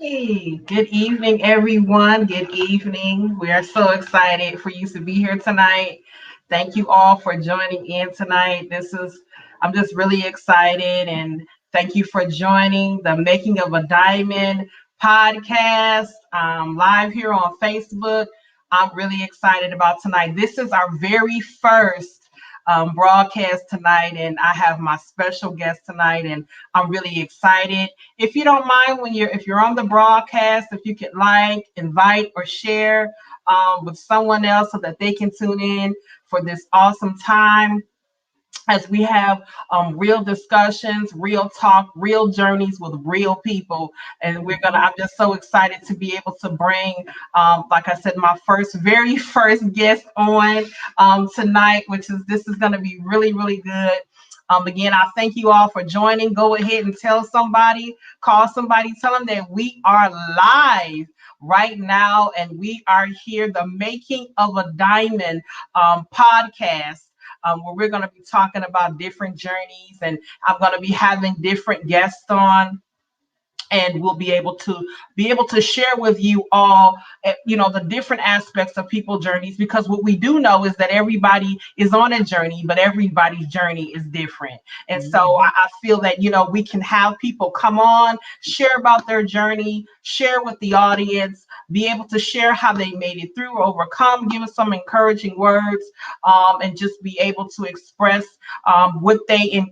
Hey, good evening, everyone. Good evening. We are so excited for you to be here tonight. Thank you all for joining in tonight. I'm just really excited, and thank you for joining the Making of a Diamond podcast live here on Facebook. I'm really excited about tonight. This is our very first broadcast tonight, and I have my special guest tonight, and I'm really excited. If you don't mind, if you're on the broadcast, if you could like, invite, or share with someone else so that they can tune in for this awesome time as we have real discussions, real talk, real journeys with real people. And I'm just so excited to be able to bring, like I said, my very first guest on tonight, this is going to be really, really good. Again, I thank you all for joining. Go ahead and tell somebody, call somebody, tell them that we are live right now and we are here, the Making of a Diamond podcast, where we're going to be talking about different journeys, and I'm going to be having different guests on, and we'll be able to share with you all the different aspects of people's journeys, because what we do know is that everybody is on a journey, but everybody's journey is different. And so I feel that we can have people come on, share about their journey, share with the audience, be able to share how they made it through, overcome, give us some encouraging words, and just be able to express what they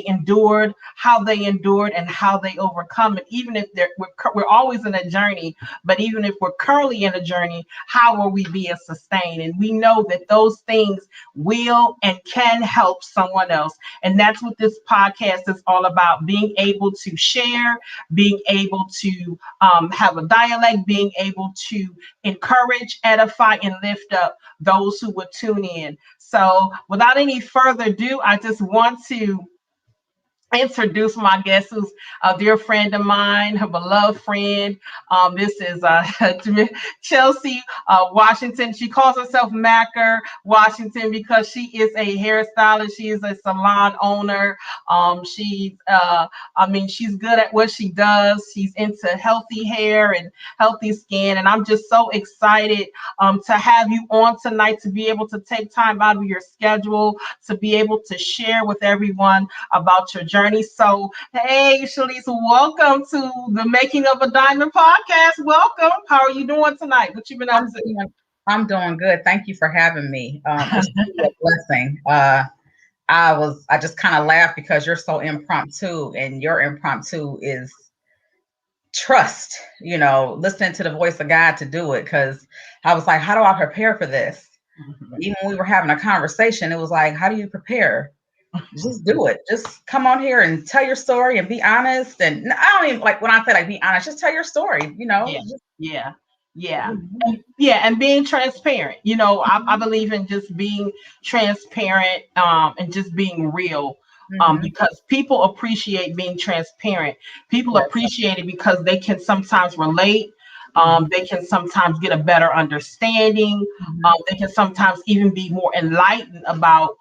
endured, how they endured, and how they overcome it. Even if we're always in a journey, but even if we're currently in a journey, how will we be sustained? And we know that those things will and can help someone else. And that's what this podcast is all about: being able to share, being able to have a dialect, being able to encourage, edify, and lift up those who would tune in. So without any further ado, I just want to introduce my guest, who's a dear friend of mine, her beloved friend. This is Chelese Washington. She calls herself Macker Washington because she is a hairstylist. She is a salon owner. She's good at what she does. She's into healthy hair and healthy skin. And I'm just so excited to have you on tonight, to be able to take time out of your schedule, to be able to share with everyone about your journey. So, hey, Chelese, welcome to the Making of a Diamond podcast. Welcome. How are you doing tonight? What you been up to? I'm doing good. Thank you for having me. It's really a blessing. I just kind of laugh because you're so impromptu, and your impromptu is trust, listening to the voice of God to do it. Because I was like, how do I prepare for this? Even when we were having a conversation, it was like, how do you prepare? Just do it. Just come on here and tell your story and be honest. And I don't even like when I say like be honest, just tell your story, Yeah, yeah, yeah, yeah, and being transparent. I believe in just being transparent, and just being real. Because people appreciate being transparent. People Yes. appreciate it because they can sometimes relate. They can sometimes get a better understanding. They can sometimes even be more enlightened about,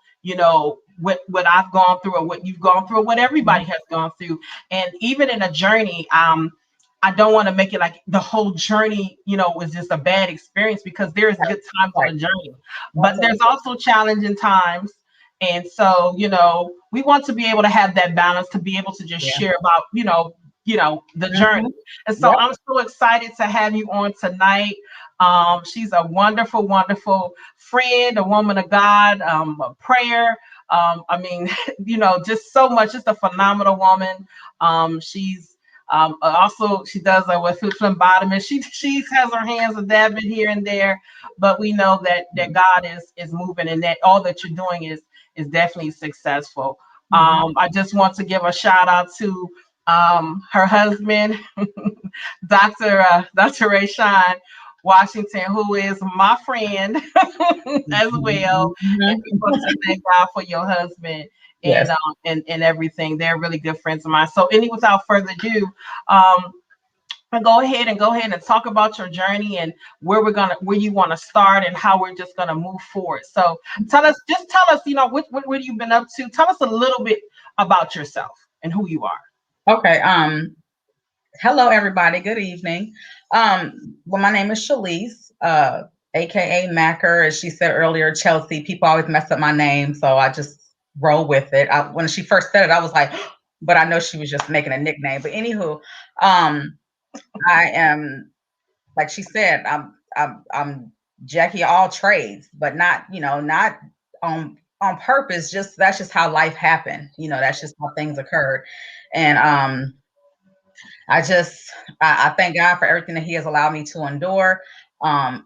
what I've gone through, or what you've gone through, or what everybody has gone through. And even in a journey, I don't want to make it like the whole journey, was just a bad experience, because there's good times on the journey, but there's also challenging times. And so, we want to be able to have that balance, to be able to just Yeah. share about, the journey. And so Yep. I'm so excited to have you on tonight. She's a wonderful, wonderful friend, a woman of God, a prayer. Just so much, just a phenomenal woman. She's also, she does with phlebotomy. She has her hands a dabbing here and there, but we know that God is moving, and that all that you're doing is definitely successful. I just want to give a shout out to her husband, Dr. Rayshawn Washington, who is my friend as well. And we want to thank God for your husband and Yes. and everything. They're really good friends of mine. So, without further ado, um, go ahead and talk about your journey, and where you want to start, and how we're just gonna move forward. So, tell us, what you've been up to. Tell us a little bit about yourself and who you are. Okay. Hello, everybody. Good evening. Well, my name is Chelese, aka Macker. As she said earlier, Chelsea. People always mess up my name, so I just roll with it. When she first said it, I was like, but I know she was just making a nickname. But anywho, um, I am, like she said, I'm Jackie all trades, but not, not on purpose. Just that's just how life happened. That's just how things occurred, and I just I thank God for everything that He has allowed me to endure. I'm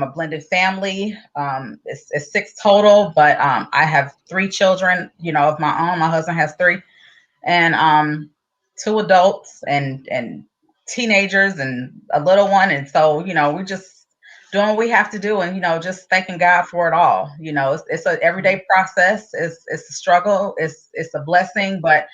a blended family. It's six total, but I have three children, of my own. My husband has three, and two adults and teenagers and a little one. And so, we just doing what we have to do, and just thanking God for it all. It's an everyday process. It's a struggle. It's a blessing, but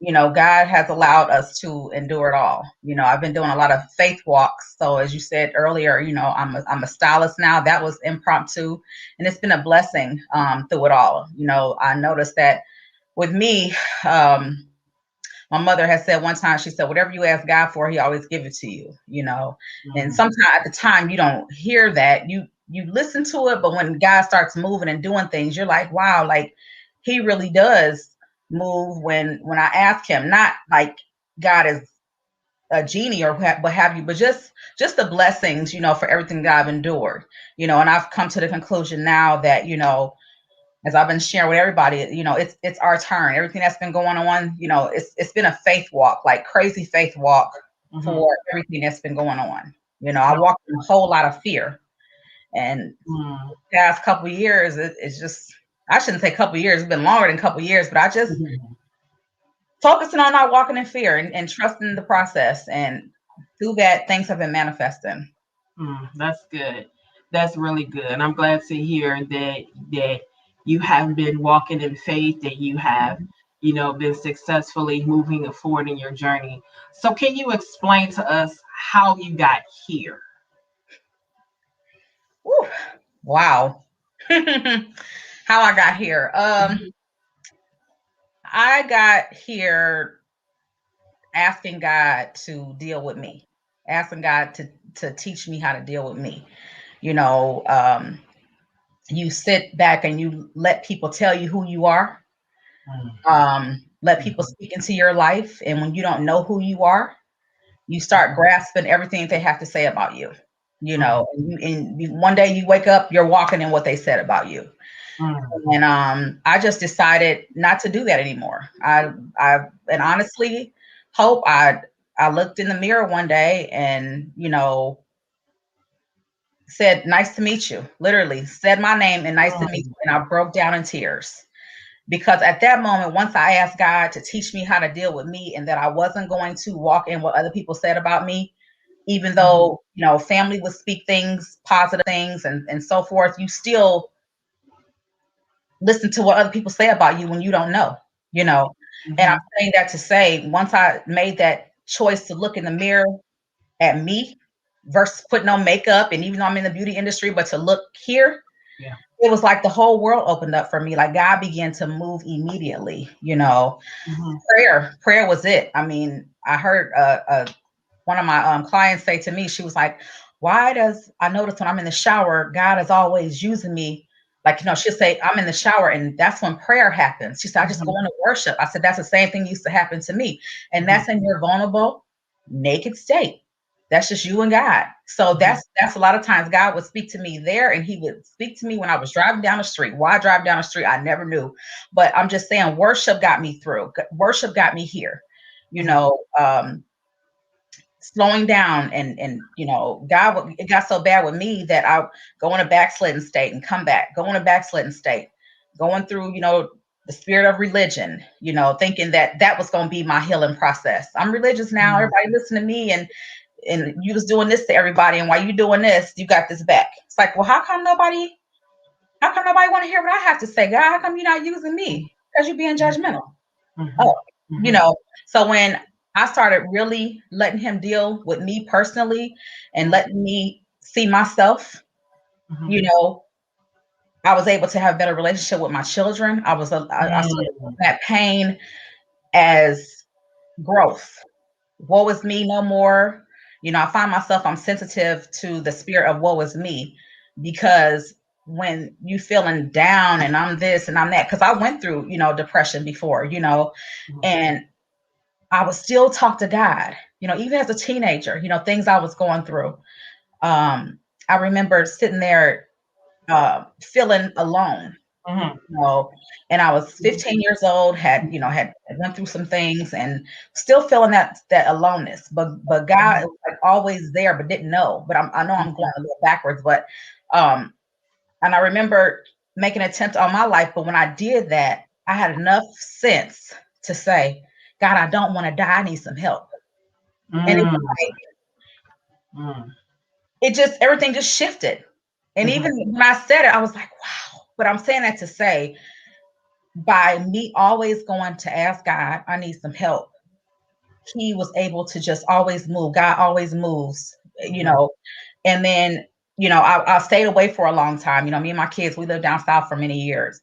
God has allowed us to endure it all. I've been doing a lot of faith walks. So as you said earlier, I'm a stylist now. That was impromptu, and it's been a blessing through it all. I noticed that with me, my mother has said one time, she said, whatever you ask God for, He always give it to you. And Mhm. sometimes at the time you don't hear that. You listen to it, but when God starts moving and doing things, you're like, wow, like He really does move when I ask Him. Not like God is a genie or what have you, but just the blessings, for everything that I've endured. And I've come to the conclusion now that, as I've been sharing with everybody, it's our turn. Everything that's been going on, it's been a faith walk, like crazy faith walk Mhm. for everything that's been going on. I walked in a whole lot of fear, and Mhm. the past couple of years, it's just, I shouldn't say couple of years, it's been longer than a couple of years, but I just Mhm. focusing on not walking in fear and trusting the process, and through that, things have been manifesting. That's good. That's really good. And I'm glad to hear that you have been walking in faith, that you have, been successfully moving forward in your journey. So can you explain to us how you got here? Whew, wow. How I got here. Mhm. I got here asking God to deal with me, asking God to teach me how to deal with me. You know, um, you sit back and you let people tell you who you are. Let people Mhm. speak into your life, and when you don't know who you are, you start grasping everything they have to say about you. Mhm. One day you wake up, you're walking in what they said about you. Mhm. And I just decided not to do that anymore. And honestly, hope I looked in the mirror one day and said, "Nice to meet you." Literally said my name and "Nice to meet you," and I broke down in tears because at that moment, once I asked God to teach me how to deal with me and that I wasn't going to walk in what other people said about me, even Mhm. though family would speak things, positive things, and so forth, you still listen to what other people say about you when you don't know, you know. And I'm Mhm. saying that to say, once I made that choice to look in the mirror at me versus putting on makeup, and even though I'm in the beauty industry, but to look here, Yeah. it was like the whole world opened up for me. Like God began to move immediately. Mhm. Prayer was it. I mean, I heard one of my clients say to me, she was like, "Why does I notice when I'm in the shower, God is always using me?" Like, she'll say, "I'm in the shower," and that's when prayer happens. She said, "I just go Mhm. into worship." I said, "That's the same thing used to happen to me." And Mhm. that's in your vulnerable, naked state. That's just you and God. So Mhm. that's a lot of times God would speak to me there, and He would speak to me when I was driving down the street. Why I drive down the street, I never knew. But I'm just saying, worship got me through. Worship got me here. You Mhm. know, um, Slowing down, and God, it got so bad with me that I go in a backslidden state and come back, go in a backslidden state, going through the spirit of religion, thinking that that was going to be my healing process. I'm religious now, Mhm. everybody listen to me, and you was doing this to everybody, and while you doing this, you got this back. It's like, well, how come nobody want to hear what I have to say? God, how come you're not using me? Because you're being judgmental. Mhm. Oh, you Mhm. know, so when I started really letting Him deal with me personally and Mhm. letting me see myself, Mhm. you know, I was able to have a better relationship with my children. I started Mhm. that pain as growth. woe is me no more. I find myself, I'm sensitive to the spirit of woe is me, because when you feeling down and I'm this and I'm that, because I went through, depression before, and I would still talk to God, even as a teenager, things I was going through. I remember sitting there feeling alone, Mm-hmm. you know, and I was 15 years old, had went through some things and still feeling that aloneness. But God was like always there, but didn't know. But I know I'm going a little backwards, but um, and I remember making an attempt on my life, but when I did that, I had enough sense to say, God, I don't want to die. I need some help. And it was Mm-hmm. like it just everything just shifted. And Mm-hmm. even when I said it, I was like, wow. But I'm saying that to say, by me always going to ask God, I need some help, he was able to just always move. God always moves, And then, I stayed away for a long time. Me and my kids, we lived down south for many years.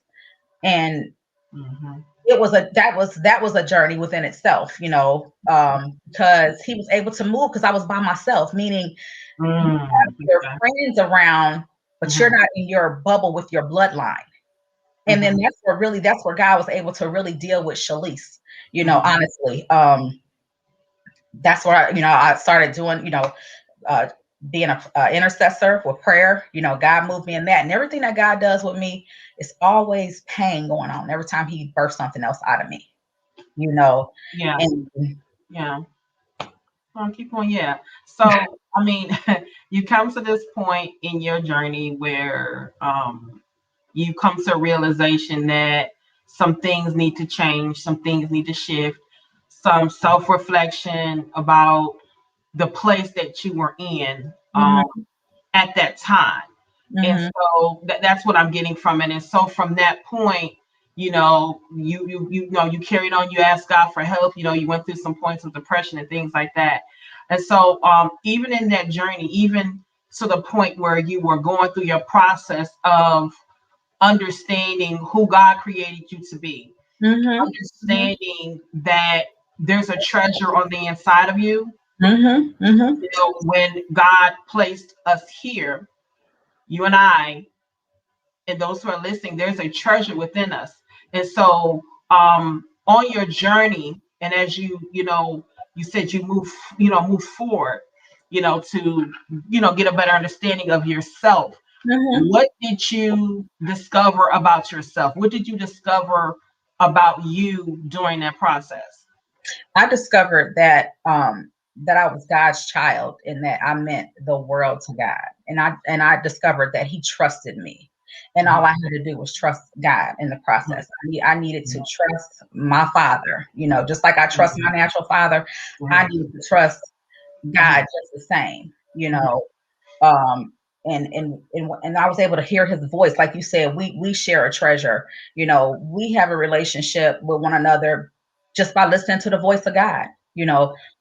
And Mm-hmm. it was that was a journey within itself, because he was able to move because I was by myself, meaning you have your Okay. friends around, but you're Mm-hmm. not in your bubble with your bloodline. And then Mm-hmm. that's where God was able to really deal with Chelese, Mm-hmm. honestly. That's where I started doing, uh, being a intercessor with prayer. God moved me in that, and everything that God does with me is always pain going on. Every time He births something else out of me, Yeah. and Yeah. Keep on. Yeah. So, I mean, you come to this point in your journey where you come to a realization that some things need to change, some things need to shift, some self reflection about the place that you were in hmm at that time. And hmm so that's what I'm getting from it. And so from that point, you carried on, you asked God for help, you went through some points of depression and things like that. And so even in that journey, even to the point where you were going through your process of understanding who God created you to be, hmm understanding that there's a treasure on the inside of you. hmm hmm When God placed us here, you and I, and those who are listening, there's a treasure within us. And so, on your journey, and as you said you move forward, to get a better understanding of yourself. hmm What did you discover about yourself? What did you discover about you during that process? I discovered that I was God's child, and that I meant the world to God. And I discovered that He trusted me, and all I had to do was trust God in the process. I needed to trust my Father, just like I trust my natural father. I needed to trust God just the same, um and I was able to hear his voice. Like you said, we share a treasure. We have a relationship with one another just by listening to the voice of God.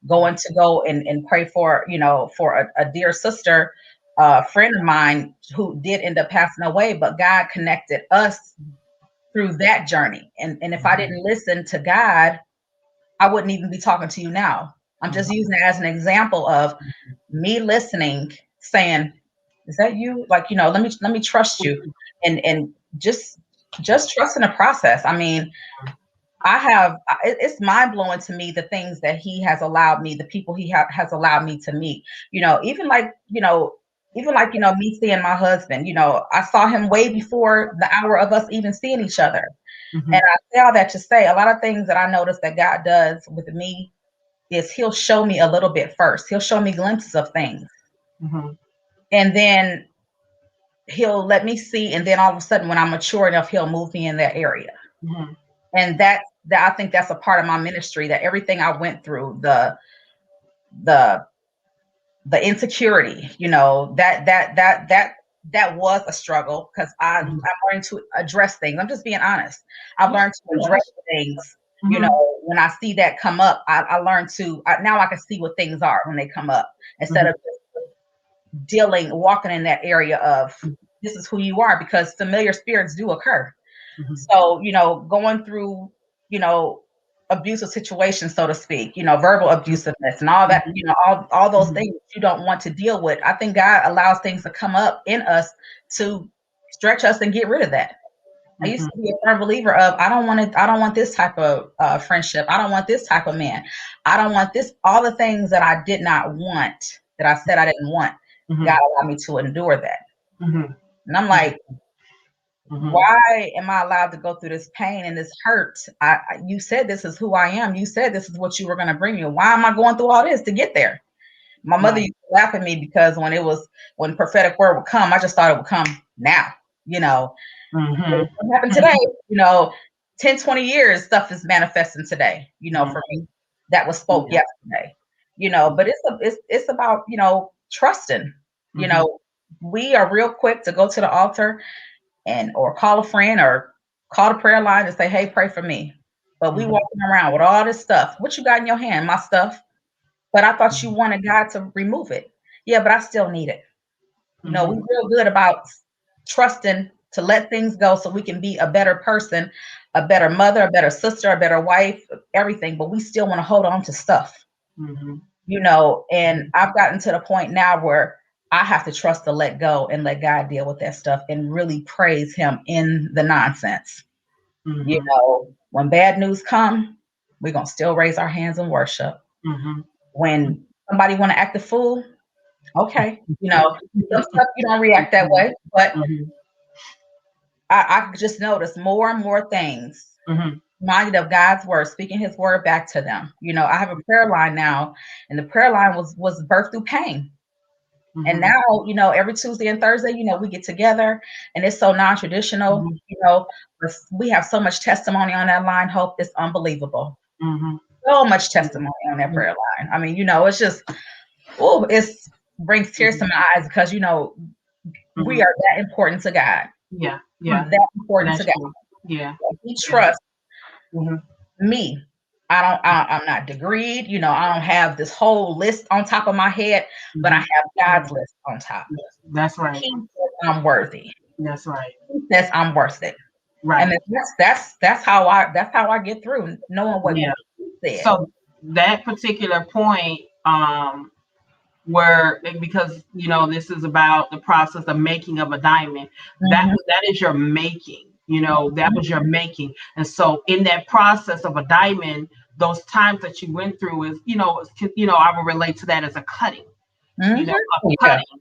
Going to go and pray for a dear sister, a friend of mine who did end up passing away, but God connected us through that journey. And if I didn't listen to God, I wouldn't even be talking to you now. I'm just using it as an example of me listening, saying, "Is that you?" Like, let me trust you, and just trust in the process. I mean, it's mind blowing to me, the things that He has allowed me, the people He has allowed me to meet. Even like me seeing my husband. I saw him way before the hour of us even seeing each other. And I say all that to say, a lot of things that I notice that God does with me is He'll show me a little bit first. He'll show me glimpses of things, and then He'll let me see, and then all of a sudden, when I'm mature enough, He'll move me in that area. And that I think that's a part of my ministry. That everything I went through, the the insecurity, that was a struggle, because I learned to address things. I'm just being honest. I've learned to address things. When I see that come up, I learned now I can see what things are when they come up, instead of walking in that area of, this is who you are, because familiar spirits do occur. So, going through, you know, abusive situations, so to speak, verbal abusiveness and all that, all those Mhm. things you don't want to deal with. I think God allows things to come up in us to stretch us and get rid of that. I used Mhm. to be a firm believer of I don't want this type of friendship. I don't want this type of man. I don't want this, all the things that I did not want, that I said I didn't want. God Mhm. allowed me to endure that. Mhm. And I'm like, Mhm. why am I allowed to go through this pain and this hurt? You said this is who I am. You said this is what you were going to bring me. Why am I going through all this to get there? My mother Right. used to laugh at me because when prophetic word would come, I just thought it would come now. Mhm. What happened today? 10, 20 years, stuff is manifesting today, for Mhm. me. That was spoke Yeah. yesterday. But it's about, trusting. You Mhm. know, we are real quick to go to the altar and or call a friend or call the prayer line and say, hey, pray for me. But we Mhm. walking around with all this stuff. What you got in your hand? My stuff. But I thought you Mhm. wanted God to remove it. Yeah, but I still need it. We Mhm. real good about trusting to let things go so we can be a better person, a better mother, a better sister, a better wife, everything. But we still want to hold on to stuff, Mhm. and I've gotten to the point now where I have to trust to let go and let God deal with that stuff and really praise him in the nonsense. Mhm. When bad news come, we're going to still raise our hands and worship. Mhm. When somebody want to act a fool, okay. Some stuff you don't react that way, but Mhm. I just noticed more and more things Mhm. reminded of God's word, speaking his word back to them. I have a prayer line now, and the prayer line was birthed through pain. And Mhm. now, every Tuesday and Thursday, we get together, and it's so non-traditional. Mhm. We have so much testimony on that line. Hope, it's unbelievable. Mhm. So much testimony on that prayer line. I mean, it's just, it's brings tears to Mhm. my eyes because we Mhm. are that important to God. Yeah. I'm Yeah. that important to That's God. true. Yeah. He Yeah. trusts Mhm. me. I'm not degreed. I don't have this whole list on top of my head, but I Mhm. have Yeah. God's list on top. Yes. That's right. He says I'm worthy. That's right. He says I'm worth it. And Right. that's how I get through, knowing what Yeah. he said. So that particular point, where because this is about the process of making of a diamond, Mhm, that is your making, that was your making. And so in that process of a diamond, those times that you went through is, I would relate to that as a cutting, mhm. a Yeah. cutting,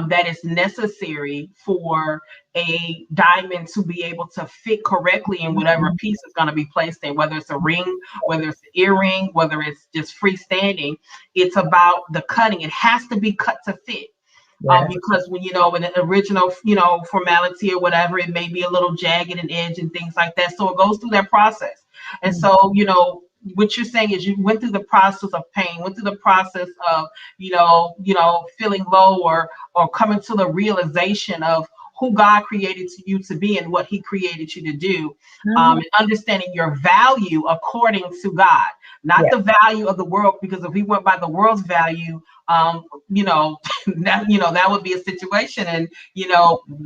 that is necessary for a diamond to be able to fit correctly in whatever Mhm. piece is going to be placed in, whether it's a ring, whether it's an earring, whether it's just freestanding. It's about the cutting. It has to be cut to fit. Yes. Because when in the original formality or whatever, it may be a little jagged and edge and things like that. So it goes through that process. And Mhm. so what you're saying is you went through the process of pain, went through the process of feeling low, or coming to the realization of who God created you to be and what He created you to do, Mhm. and understanding your value according to God, not Yeah. the value of the world. Because if we went by the world's value, that would be a situation. And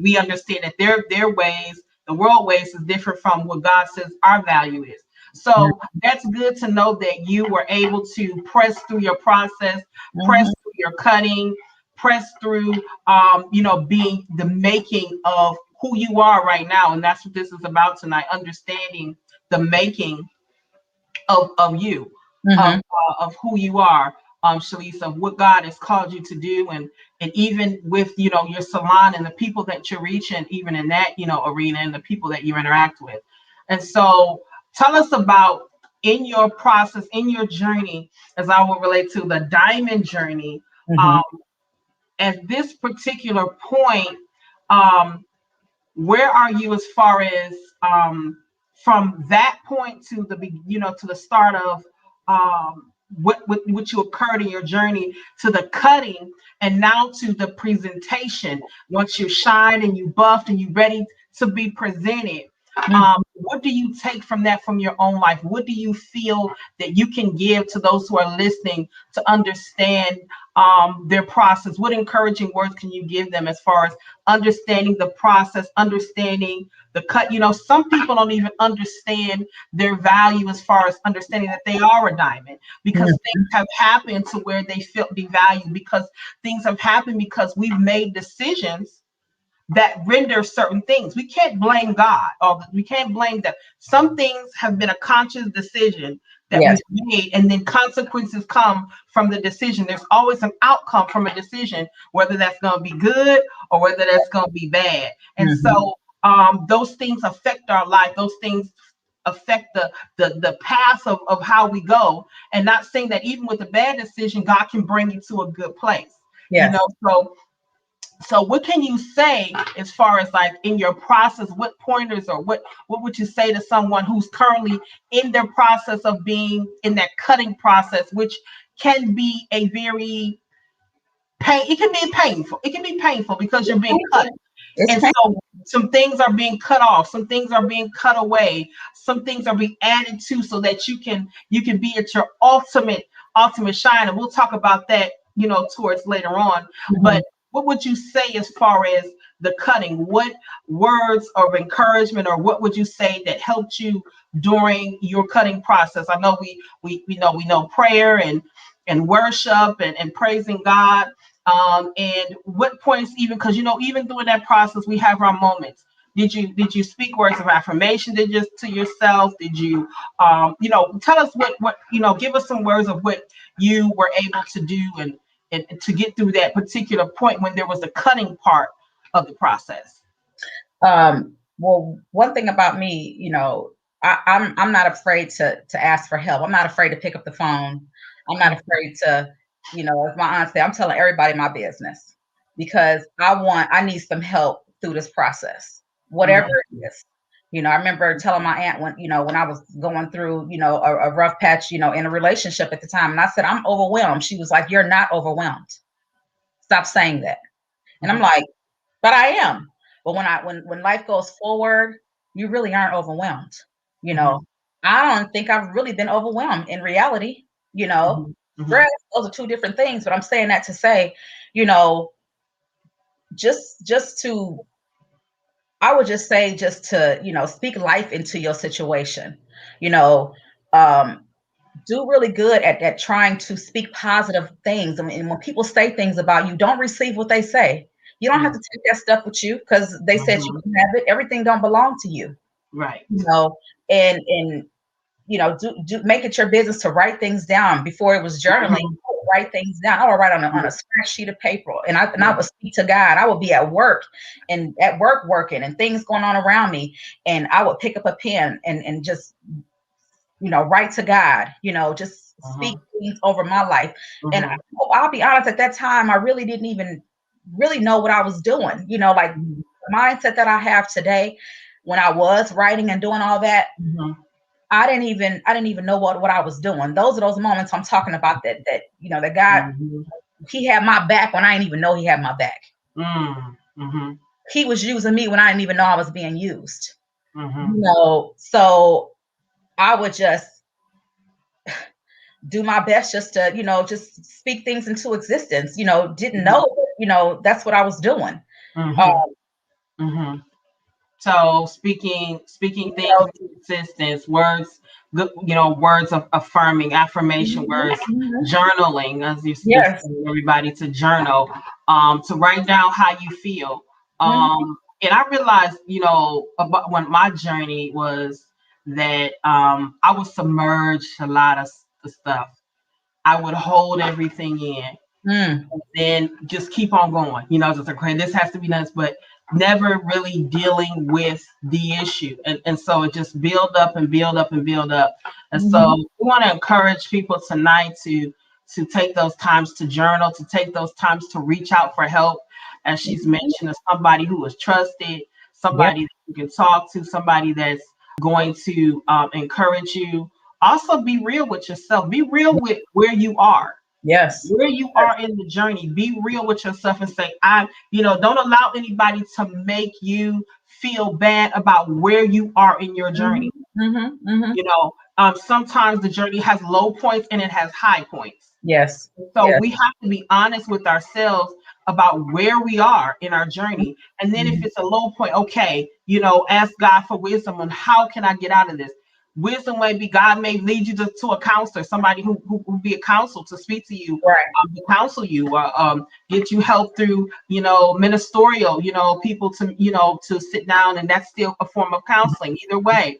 we understand that their ways, the world ways, is different from what God says our value is. So that's good to know that you were able to press through your process, press Mhm. through your cutting, press through being the making of who you are right now. And that's what this is about tonight, understanding the making of you, Mhm. of who you are, Chelese, of what God has called you to do. And even with your salon and the people that you're reaching, even in that arena, and the people that you interact with. And so tell us about, in your process, in your journey, as I will relate to the diamond journey, Mhm. um, at this particular point, um, where are you as far as, from that point to to the start of, what you occurred in your journey, to the cutting, and now to the presentation, once you shine and you buffed and you ready to be presented. What do you take from that from your own life? What do you feel that you can give to those who are listening to understand their process? What encouraging words can you give them as far as understanding the process, understanding the cut? Some people don't even understand their value as far as understanding that they are a diamond because things have happened to where they felt devalued, because things have happened because we've made decisions that render certain things. We can't blame God, or we can't blame them. Some things have been a conscious decision that Yes. we've made, and then consequences come from the decision. There's always an outcome from a decision, whether that's going to be good or whether that's going to be bad. And Mm-hmm. so those things affect our life. Those things affect the path of how we go. And not saying that even with a bad decision, God can bring you to a good place. Yes. So what can you say as far as like in your process, what pointers or what would you say to someone who's currently in their process of being in that cutting process, which can be a very it can be painful. It can be painful because you're It's being cut. painful. It's And so painful. some things are being cut off, some things are being cut away, some things are being added to so that you can be at your ultimate shine. And we'll talk about that, towards later on. Mm-hmm. But what would you say as far as the cutting? What words of encouragement, or what would you say that helped you during your cutting process? I know we know prayer and worship and praising God, and what points, even because even during that process we have our moments. Did you speak words of affirmation, did just to yourself? Did you tell us what give us some words of what you were able to do, and to get through that particular point when there was a cutting part of the process. Well, one thing about me, I'm not afraid to ask for help. I'm not afraid to pick up the phone. I'm not afraid to, as my aunt said, I'm telling everybody my business because I need some help through this process, whatever Mhm. it is. I remember telling my aunt when I was going through, a rough patch, in a relationship at the time, and I said, I'm overwhelmed. She was like, "You're not overwhelmed. Stop saying that." And I'm Mhm. like, but I am. But when life goes forward, you really aren't overwhelmed. You Mhm. know, I don't think I've really been overwhelmed in reality. Mhm. Mhm. Stress, those are two different things. But I'm saying that to say, you know, just to I would just say just to, speak life into your situation. You know, um, do really good at trying to speak positive things. I mean, and when people say things about you, don't receive what they say. You don't have Mhm. to take that stuff with you because they said you Mhm. can have it. Everything don't belong to you, Right. you know. And do make it your business to write things down. Before it was journaling, Mhm. I would write things down. I would write on a scratch sheet of paper, and I would speak to God. I would be at work and at work working and things going on around me, and I would pick up a pen and just write to God, just speak Mhm. things over my life. And Mhm. I'll be honest, at that time, I really didn't even really know what I was doing. Like Mhm. the mindset that I have today, when I was writing and doing all that, Mhm. I didn't even know what I was doing. Those are those moments I'm talking about that God, Mhm. he had my back when I didn't even know he had my back. Mhm. Mhm. He was using me when I didn't even know I was being used. Mhm. So I would just do my best just to, just speak things into existence. Didn't Mhm. know, that's what I was doing. Uh, Mhm. Mhm. So speaking you things know, into existence, words, words of affirming, affirmation mhm, words, mhm. journaling, as you're Yes. telling everybody to journal, to write down how you feel. Mhm, And I realized, about when my journey was that I was submerged a lot of the stuff. I would hold everything in, mm, then just keep on going. Just like, okay, this has to be done, but never really dealing with the issue. And so it just build up and build up and build up. And so mhm, we want to encourage people tonight to take those times to journal, to take those times to reach out for help, as she's mhm. mentioned, as somebody who is trusted, Yeah. somebody that you can talk to, somebody that's going to encourage you. Also, be real with yourself. Be real with where you are. Yes. Where you are in the journey, be real with yourself and say, don't allow anybody to make you feel bad about where you are in your journey. Mm-hmm. Sometimes the journey has low points and it has high points. Yes. So Yes. we have to be honest with ourselves about where we are in our journey. And then if Mhm. it's a low point, okay, ask God for wisdom on how can I get out of this. Wisdom may be God may lead you to a counselor, somebody who be a counsel to speak to you, Right. to counsel you, get you help through, ministerial, people to sit down, and that's still a form of counseling. Either way,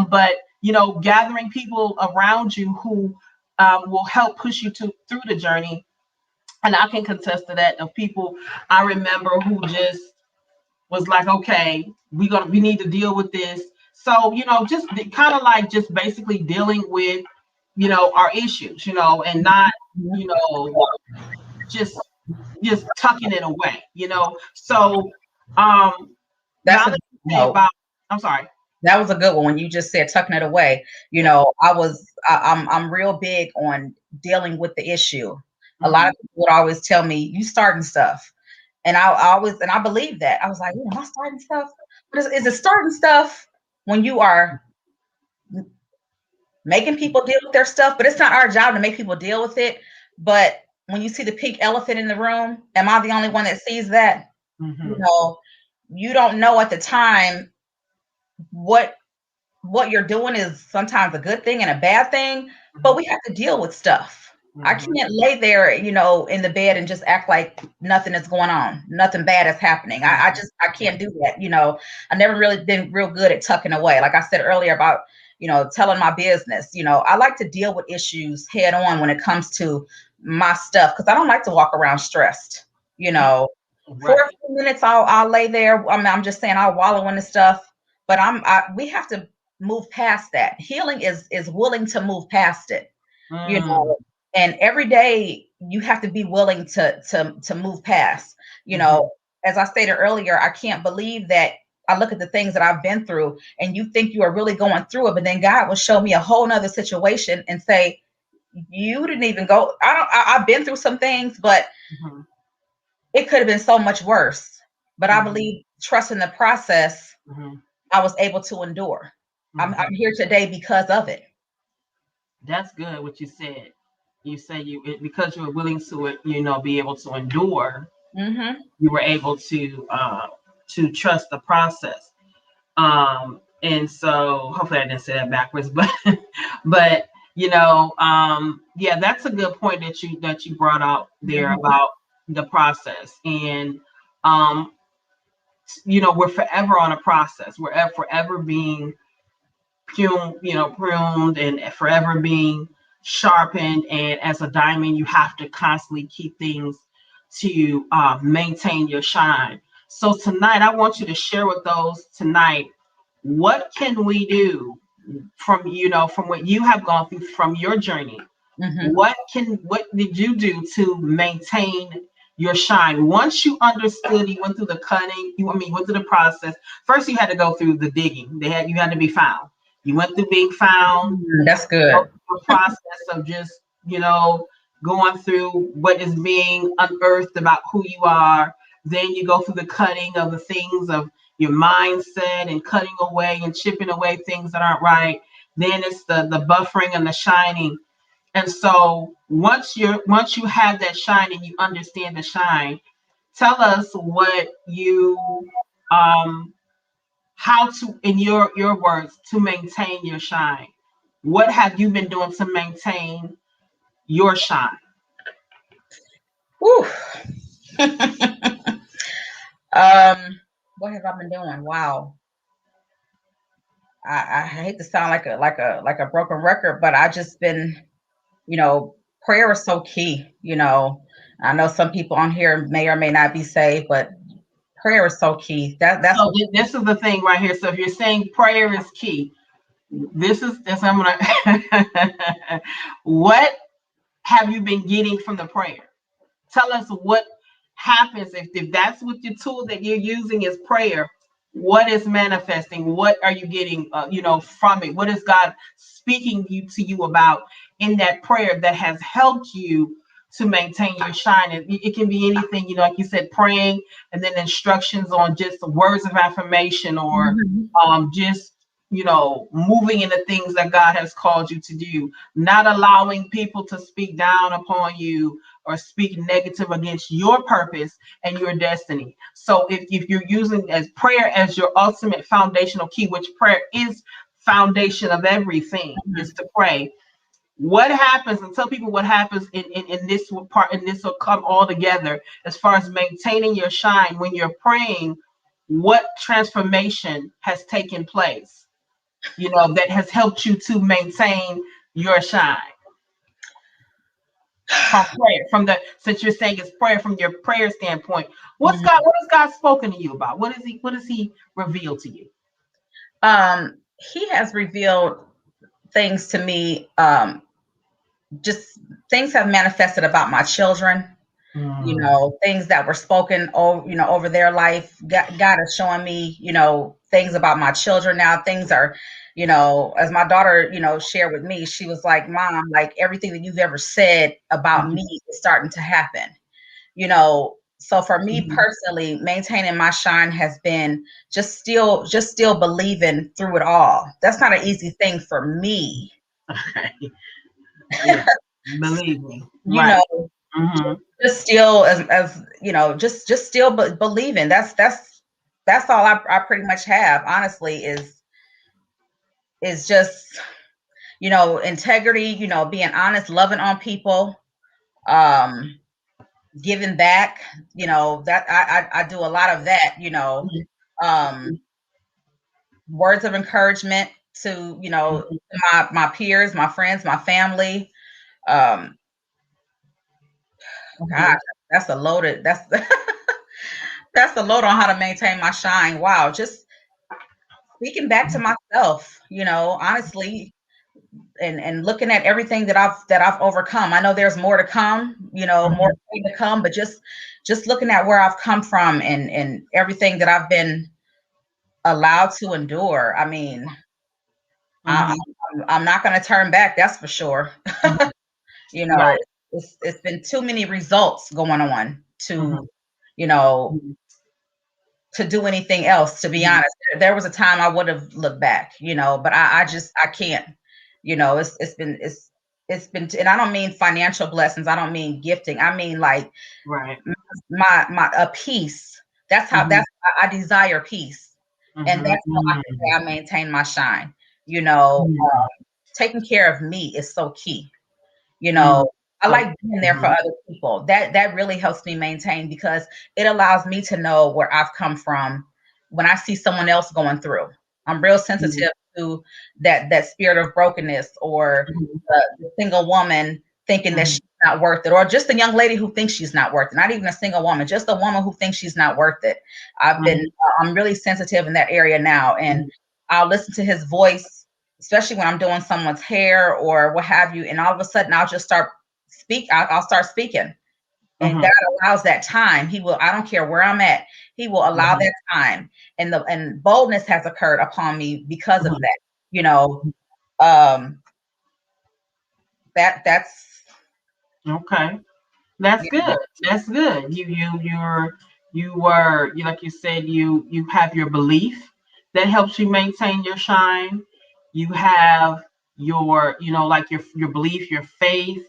but gathering people around you who will help push you through the journey. And I can contest to that of people I remember who just was like, okay, we need to deal with this. So, just kind of like just basically dealing with, our issues, and not, Mhm. you know, just tucking it away, So now That's a let's say no. about, I'm sorry. That was a good one when you just said tucking it away. Yeah. I'm real big on dealing with the issue. A lot Hmm. of people would always tell me, you starting stuff. And I always, and I believe that. I was like, am I starting stuff? But is it starting stuff when you are making people deal with their stuff? But it's not our job to make people deal with it. But when you see the pink elephant in the room, am I the only one that sees that? You Hmm. know, you don't know at the time what you're doing is sometimes a good thing and a bad thing, but we have to deal with stuff. I Hmm. can't lay there, in the bed and just act like nothing is going on, nothing bad is happening. I can't do that. I never really been real good at tucking away. Like I said earlier about, telling my business. I like to deal with issues head on when it comes to my stuff because I don't like to walk around stressed. You know, for a Right. few minutes I'll lay there. I mean, I'm just saying I'll wallow in the stuff, but we have to move past that. Healing is willing to move past it, you Mm. know. And every day you have to be willing to move past. You Hmm. know, as I stated earlier, I can't believe that I look at the things that I've been through, and you think you are really going through it, but then God will show me a whole nother situation and say, "You didn't even go." I've been through some things, but Hmm. it could have been so much worse. But I Hmm. believe trusting the process, Hmm. I was able to endure. I'm Hmm. here today because of it. That's good what you said. You say because you were willing to be able to endure. Mm-hmm. You were able to trust the process. And so hopefully I didn't say that backwards, but but yeah, that's a good point that you brought out there Mm-hmm. about the process. And um, we're forever on a process. We're forever being pruned and forever being sharpened. And as a diamond, you have to constantly keep things to maintain your shine. So tonight, I want you to share with those tonight, what can we do from what you have gone through from your journey? Mm-hmm. What did you do to maintain your shine? Once you understood, you went through the cutting, went through the process. First you had to go through the digging. You had to be found. You went through being found, That's go good. through a process of just, going through what is being unearthed about who you are. Then you go through the cutting of the things of your mindset and cutting away and chipping away things that aren't right. Then it's the buffering and the shining. And so once you have that shine and you understand the shine, tell us what you how to, in your words, to maintain your shine. What have you been doing to maintain your shine? Whew. um, what have I been doing? Wow. I hate to sound like a broken record, but I just been, you know, prayer is so key. I know some people on here may or may not be saved, but prayer is so key. That's So this is the thing right here. So if you're saying prayer is key, this I'm gonna what have you been getting from the prayer? Tell us what happens if that's what your tool that you're using is prayer. What is manifesting? What are you getting, from it? What is God speaking to you about in that prayer that has helped you to maintain your shine. And it can be anything, like you said, praying, and then instructions on just words of affirmation, or Mhm. just moving in the things that God has called you to do, not allowing people to speak down upon you or speak negative against your purpose and your destiny. So if you're using as prayer as your ultimate foundational key, which prayer is foundation of everything, is Mhm. to pray. What happens, and tell people what happens in this part, and this will come all together as far as maintaining your shine when you're praying. What transformation has taken place, that has helped you to maintain your shine from prayer, since you're saying it's prayer, from your prayer standpoint? Mhm. What has God spoken to you about? What has he revealed to you? He has revealed things to me. Just things have manifested about my children. Mm, Things that were spoken over, over their life. God is showing me, things about my children now. Things are, as my daughter, shared with me, she was like, Mom, like everything that you've ever said about mhm, me is starting to happen. So for me mhm. personally, maintaining my shine has been just still believing through it all. That's not an easy thing for me. Yeah, believe me. you Right. know, Hmm. just still as just still believing. That's all I pretty much have, honestly, is just, integrity, being honest, loving on people, um, giving back, that I do a lot of that, um, words of encouragement to, my peers, my friends, my family. Um, gosh, Hmm. that's that's the load on how to maintain my shine. Wow, just speaking back to myself, honestly, and looking at everything that I've overcome. I know there's more to come, more Hmm. to come, but just looking at where I've come from and everything that I've been allowed to endure. I mean, I, Hmm. I'm not going to turn back. That's for sure. Hmm. you know, Right. it's been too many results going on Hmm. to, you know, to do anything else, to be Hmm. honest. There was a time I would have looked back, but I can't. It's been, and I don't mean financial blessings. I don't mean gifting. I mean like Right. my a peace. That's how Hmm. that's I desire peace, and Hmm. that's how I can say I maintain my shine. You know, Hmm. taking care of me is so key. you Hmm. know I So, like being there for hmm. other people. That really helps me maintain, because it allows me to know where I've come from when I see someone else going through. I'm real Hmm. sensitive to that spirit of brokenness, or Hmm. the single woman thinking that Hmm. she's not worth it, or just a young lady who thinks she's not worth it. Not even a single woman, just a woman who thinks she's not worth it. I'm really sensitive in that area now, and Hmm. I'll listen to his voice, especially when I'm doing someone's hair or what have you, and all of a sudden I'll just I'll start speaking. And Hmm. God allows that time. He will, I don't care where I'm at, He will allow Hmm. that time. And boldness has occurred upon me because of Hmm. that. You know, um, that's Okay. That's you good. That's good. Like you said, you have your belief that helps you maintain your shine. You have your, like your belief, your faith,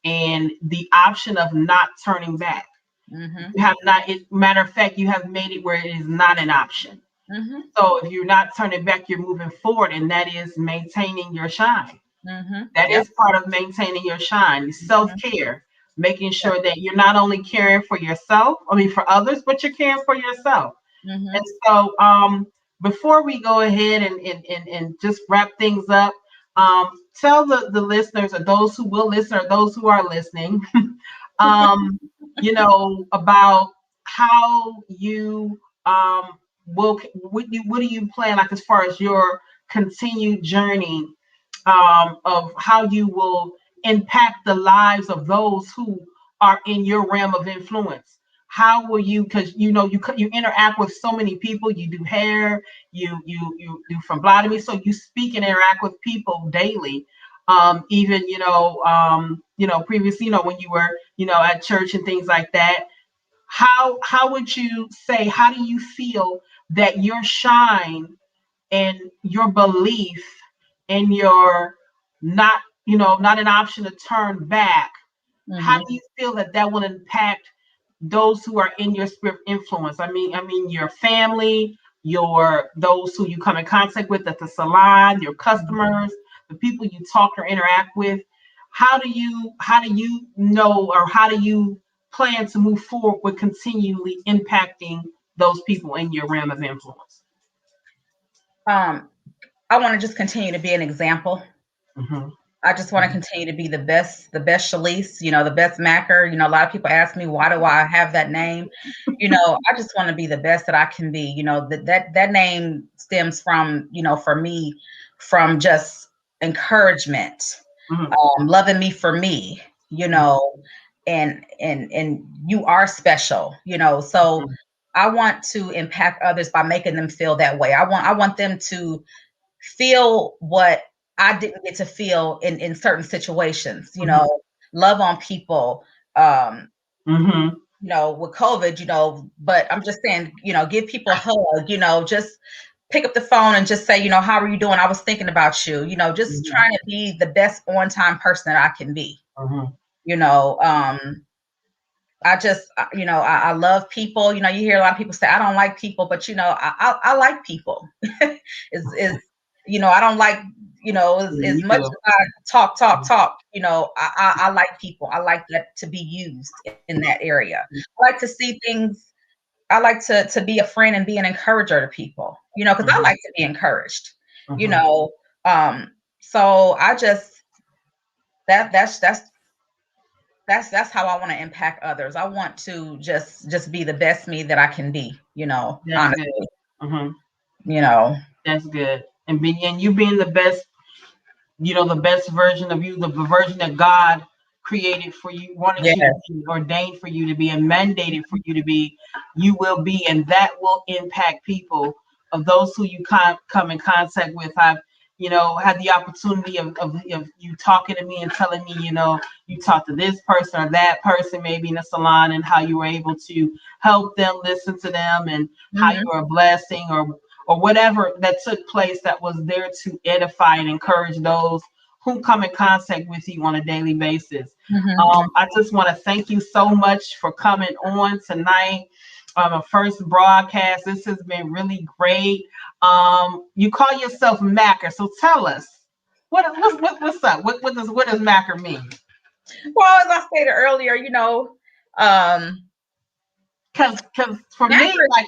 and the option of not turning back. mm-hmm, You have not, matter of fact, you have made it where it is not an option. mm-hmm, So if you're not turning back, you're moving forward, and that is maintaining your shine. mm-hmm, That yep, is part of maintaining your shine. Self mm-hmm, care, making sure that you're not only caring for yourself, for others, but you're caring for yourself. And mm-hmm, so, before we go ahead and just wrap things up, tell the listeners, or those who will listen, or those who are listening, um, about how you what do you plan, like, as far as your continued journey, of how you will impact the lives of those who are in your realm of influence. How will you? Because you interact with so many people. You do hair, you do phlebotomy, so you speak and interact with people daily. even previously, when you were at church and things like that. How would you say, how do you feel that your shine and your belief and your not not an option to turn back, how Mm-hmm. do you feel that that will impact those who are in your sphere of influence? I mean your family, your those who you come in contact with at the salon, your customers, the people you talk or interact with. How do you know, or how do you plan to move forward with continually impacting those people in your realm of influence? Um, I want to just continue to be an example. Hmm. I just want to continue to be the best Chelese, the best Macker. A lot of people ask me, why do I have that name? I just want to be the best that I can be. That name stems from, for me, from just encouragement, Hmm. loving me for me, and you are special, so I want to impact others by making them feel that way. I want them to feel what I didn't get to feel in certain situations, Hmm. love on people, Hmm. with COVID, but I'm just saying, give people a hug, just pick up the phone and just say, how are you doing? I was thinking about you, just trying to be the best on time person that I can be, Hmm. you know. I just, I love people. You hear a lot of people say, I don't like people, but I like people. is I don't like, as Me much too. as I talk. I like people. I like that to be used in that area. I like to see things. I like to be a friend and be an encourager to people. Because I Hmm. like to be encouraged. You Hmm. know, um, so I just that's how I want to impact others. I want to just be the best me that I can be, That's good. honestly, Hmm. you know. That's good. And you being the best, the best version of you, the version that God created for you, wanted you to Yes. be, ordained for you to be, and mandated for you to be, you will be, and that will impact people of those who you come in contact with. I've, had the opportunity of you talking to me and telling me, you talked to this person or that person, maybe in a salon, and how you were able to help them, listen to them, and how you Hmm. were a blessing, or whatever that took place that was there to edify and encourage those who come in contact with you on a daily basis. Hmm. I just want to thank you so much for coming on tonight. A first broadcast. This has been really great. You call yourself Macker, so tell us what's up. What does Macker mean? Well, as I stated earlier, um, Cause for me, Macker. like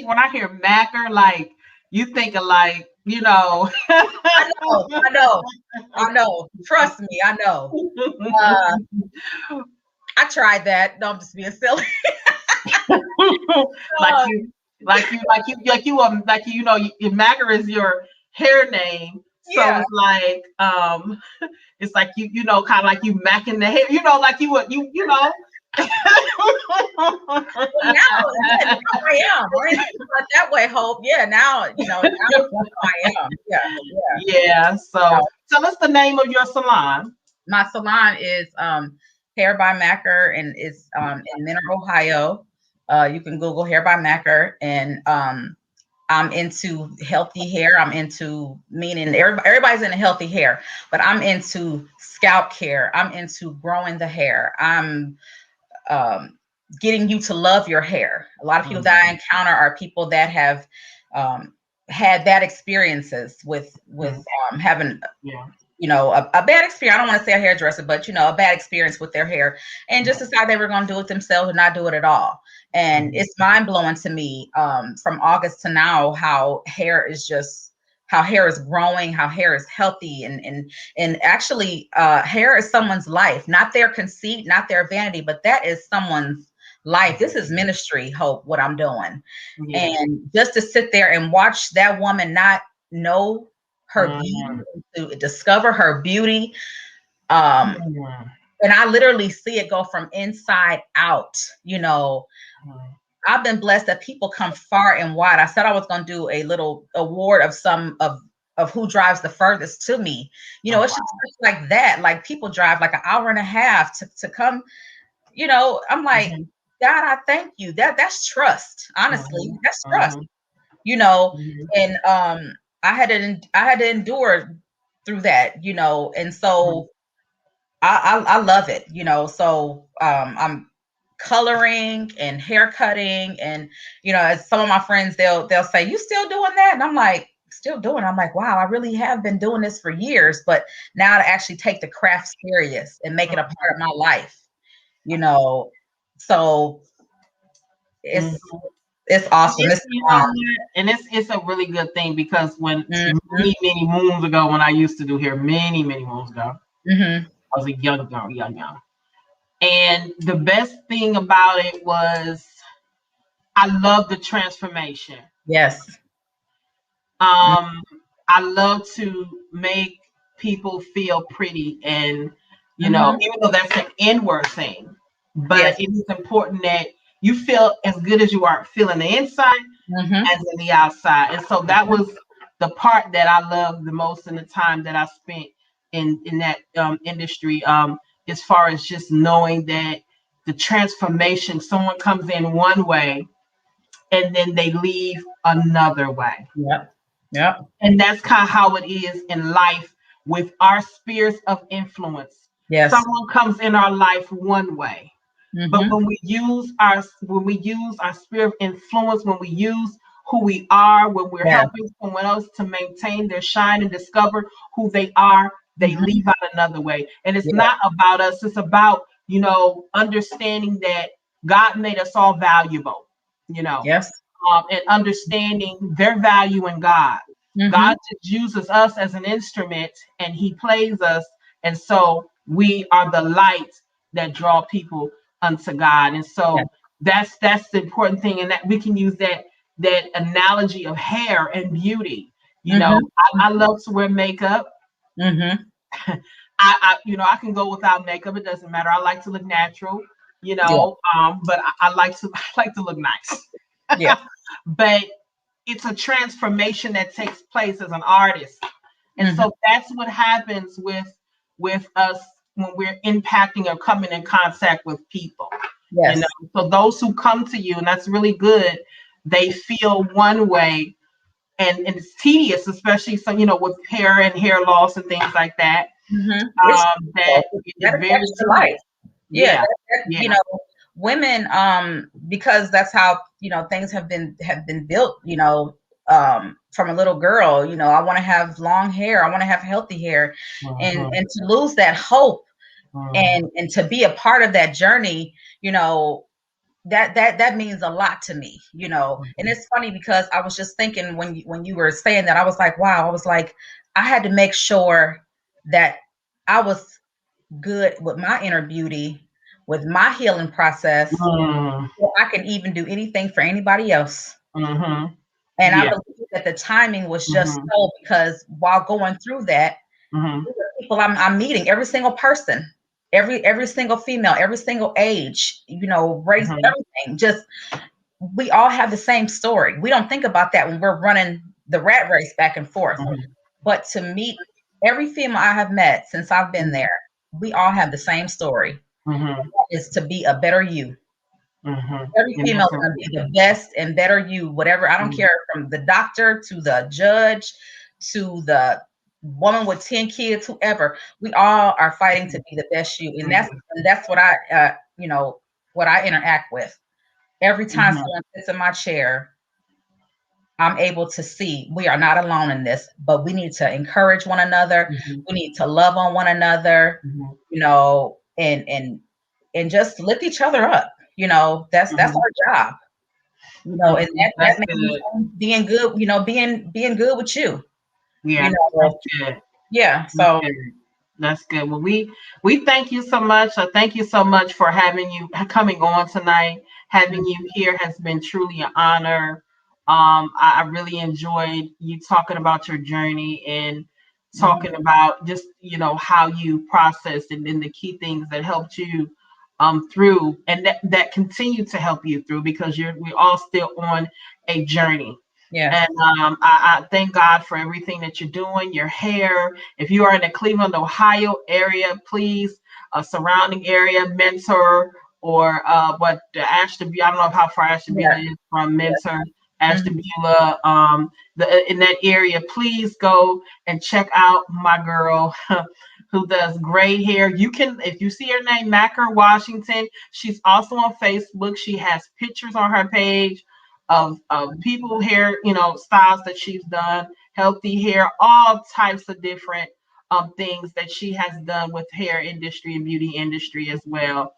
when I hear Macker, like you think of like I know, I know, I know. Trust me, I know. Uh, I tried that. No, I'm just being silly. like Uh, you, Macker is your hair name, so yeah. it's like kind of like you macking the hair, like you would Well, now I am. I ain't thinking about it that way, Hope. Yeah, now I am. Yeah, yeah. Yeah. Yeah. So tell us the name of your salon. My salon is Hair by Macker, and it's in Mineral, Ohio. You can Google Hair by Macker, and I'm into healthy hair. I'm into, meaning everybody's into healthy hair, but I'm into scalp care. I'm into growing the hair. I'm um, getting you to love your hair. A lot of people that I Mhm. encounter are people that have um, had bad experiences with Mhm. having Yeah. a bad experience. I don't want to say a hairdresser, but a bad experience with their hair, and just Mhm. decide they were going to do it themselves and not do it at all. And Mhm. it's mind blowing to me, from August to now, how hair is growing, how hair is healthy, and actually, hair is someone's life, not their conceit, not their vanity, but that is someone's life. This is ministry, Hope, what I'm doing. Yeah. And just to sit there and watch that woman not know her beauty, Mhm. to discover her beauty. Um, Mhm. and I literally see it go from inside out. I've been blessed that people come far and wide. I said I was going to do a little award of some of of who drives the furthest to me. You Oh, know, it's wow. just stuff like that. Like people drive like an hour and a half to come, you know, I'm like, Mhm, God, I thank you. That's trust. Honestly, mhm, that's trust, mhm, you know. mhm, And I had to endure through that, you know, and mhm, so I love it, you know. So I'm coloring and hair cutting, and you know, as some of my friends, they'll say, "You still doing that?" And I'm like, "Still doing." I'm like, "Wow, I really have been doing this for years." But now to actually take the craft serious and make it a part of my life, you know. So mhm. it's awesome. It's, It's you know what? And it's a really good thing because when mm-hmm, many moons ago, when I used to do hair, many moons ago, mm-hmm, I was a young girl, young. And the best thing about it was I love the transformation. yes, Um, I love to make people feel pretty, and mm-hmm, even though that's an inward thing, but yes, it is important that you feel as good as you are feeling the inside mm-hmm, as in the outside. And so that was the part that I loved the most in the time that I spent in that industry. As far as just knowing that the transformation, someone comes in one way and then they leave another way. yep, yep, And that's kind of how it is in life with our spheres of influence. yes, Someone comes in our life one way, but mm-hmm, when we use our sphere of influence, when we use who we are, when we're yeah, helping someone else to maintain their shine and discover who they are, they mm-hmm, leave out another way. And it's yeah, not about us, it's about, understanding that God made us all valuable, you know, yes, and understanding their value in God. mm-hmm, God just uses us as an instrument and he plays us. And so we are the light that draw people unto God. And yeah, so that's the important thing. And that we can use that analogy of hair and beauty. mm-hmm, I love to wear makeup. mm-hmm, I can go without makeup. It doesn't matter. I like to look natural, yeah, but I like to I like to look nice. yeah, But it's a transformation that takes place as an artist. And mm-hmm, so that's what happens with us when we're impacting or coming in contact with people. You know, yes, so those who come to you, and that's really good, they feel one way, and it's tedious, especially with hair and hair loss and things like that. mm-hmm. It's That is that very affects your life. tedious. Yeah, Yeah, you yeah. know, women, because that's how, you know, things have been built, you know, from a little girl, you know, I want to have long hair, I want to have healthy hair, Mhm, and to lose that hope mhm, and to be a part of that journey, you know, that means a lot to me, you know. And mhm, it's funny because I was just thinking when you were saying that, I was like, wow, I was like, I had to make sure that I was good with my inner beauty, with my healing process, mhm, so I can even do anything for anybody else. mhm. And I Yeah. believe that the timing was just Mhm, so, because while going through that, mhm, these are people I'm meeting, every single person, every single female, every single age, you know, race, mhm, everything. Just we all have the same story. We don't think about that when we're running the rat race back and forth. mhm, But to meet every female I have met since I've been there, we all have the same story. mhm, Is to be a better you. mhm. Every And female that's is going to be important. the best and better you, whatever. I don't Mhm, care, from the doctor to the judge to the woman with 10 kids, whoever. We all are fighting to be the best you. And mhm, that's what you know, what I interact with. Every time mhm, someone sits in my chair, I'm able to see we are not alone in this, but we need to encourage one another. mhm, We need to love on one another, mhm, you know, and just lift each other up. You know, that's mhm, our job. You know, and mhm. that That's means good. being good. You know, being good with you. You Yeah, that's know, good. yeah. That's So good. That's good. Well, we thank you so much. I thank you so much for having you coming on tonight. Having you here has been truly an honor. I really enjoyed you talking about your journey and mhm, talking about just how you processed and then the key things that helped you through and that continue to help you through because we're all still on a journey. Yes. And I thank God for everything that you're doing, your hair. If you are in the Cleveland, Ohio area, please, surrounding area, Mentor or what the Ashtabula, I don't know how far Ashtabula Yes. is from Yes. Mentor, Mhm. Ashtabula, in that area. Please go and check out my girl who does great hair. You can, if you see her name, Macker Washington, she's also on Facebook. She has pictures on her page of people hair, styles that she's done, healthy hair, all types of different things that she has done with hair industry and beauty industry as well.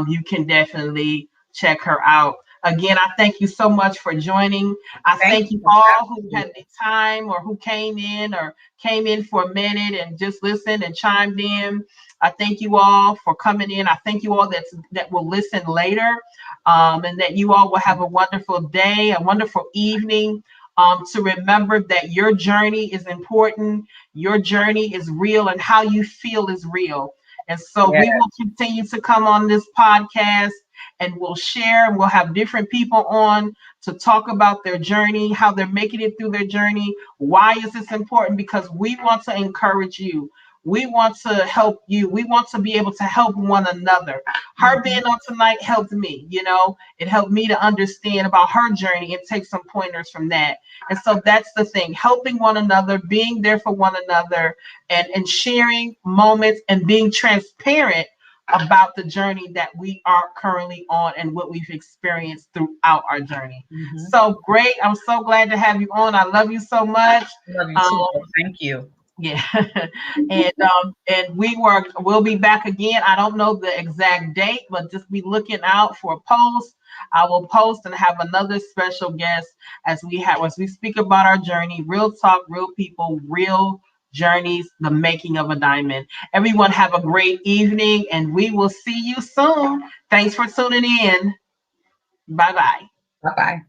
You can definitely check her out. Again, I thank you so much for joining. I Thank thank you you for all having who me. had the time or who came in for a minute and just listened and chimed in. I thank you all for coming in. I thank you all that will listen later, and that you all will have a wonderful day, a wonderful evening. To remember that your journey is important, your journey is real, and how you feel is real. And so Yes. we will continue to come on this podcast and we'll share and we'll have different people on to talk about their journey, how they're making it through their journey. Why is this important? Because we want to encourage you. We want to help you. We want to be able to help one another. Her being Mhm. on tonight helped me, it helped me to understand about her journey and take some pointers from that. And so that's the thing, helping one another, being there for one another, and sharing moments and being transparent about the journey that we are currently on and what we've experienced throughout our journey. Mhm. So great. I'm so glad to have you on. I love you so much. Love you Um, too. Babe. Thank you. yeah, and we'll be back again. I don't know the exact date, but just be looking out for a post. I will post and have another special guest as we speak about our journey, real talk, real people, real journeys, the making of a diamond. Everyone have a great evening, and we will see you soon. Thanks for tuning in. Bye bye. Bye bye.